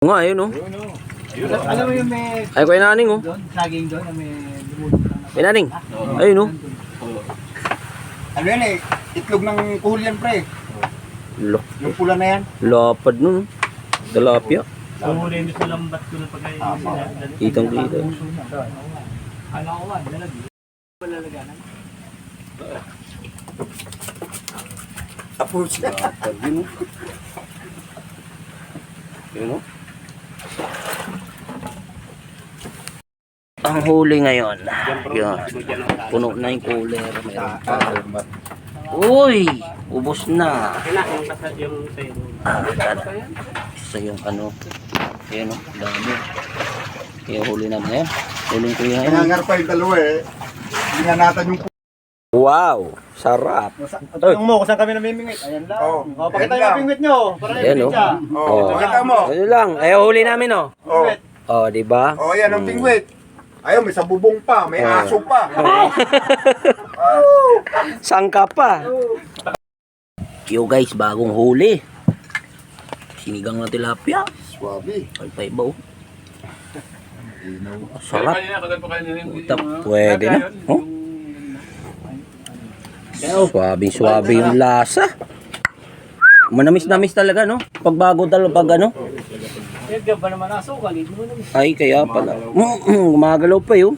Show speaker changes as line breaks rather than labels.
Nga, ayun oh.
Alam mo yung may
Ay, kuya naning oh.
doon, saging doon, na may lumulong lang.
Kuya naning. Ayun oh.
Ano yan eh, itlog ng kuhol yan pre. Yung pula na yan.
Lapad nun. Talapia.
Huli nyo sa lambat ko na pagkain.
Kitang kita.
Ano ko ba? Lalagyan. Malalaganan.
Tapos.
Lapad yun oh. Yun oh. Ang huli ngayon. Yun. Puno na yung cooler. Meron pa. Uy! Ubos na. Isa yung ano. Ayan o. Dami. Kaya huli namin ngayon. Huling ko yun ngayon.
Nangangar pa yung dalawa eh. Binanatan yung
Wow! Sarap.
Tanong mo kung saan kami namimingwit. Ayan lang.
Oh,
Pakita
ayan
yung
lang.
pingwit nyo. Para
Ayan o.
Oh, pakita mo.
Ano lang. Ay, huli namin o.
Oh,
O, diba?
oh yan ang pingwit. Ayun, may sabubong pa, may aso pa.
Sangka pa. Yo guys, bagong huli. Sinigang na tilapia.
Swabe.
Pay ba o? Sarap. Pwede na. Oh? Swabing yung lasa. Manamis-namis talaga, no? Pagbago talaga, pag ano?
Kaya ba naman aso? Kalid mo naman.
Ay, kaya pala. Gumagalaw pa yun.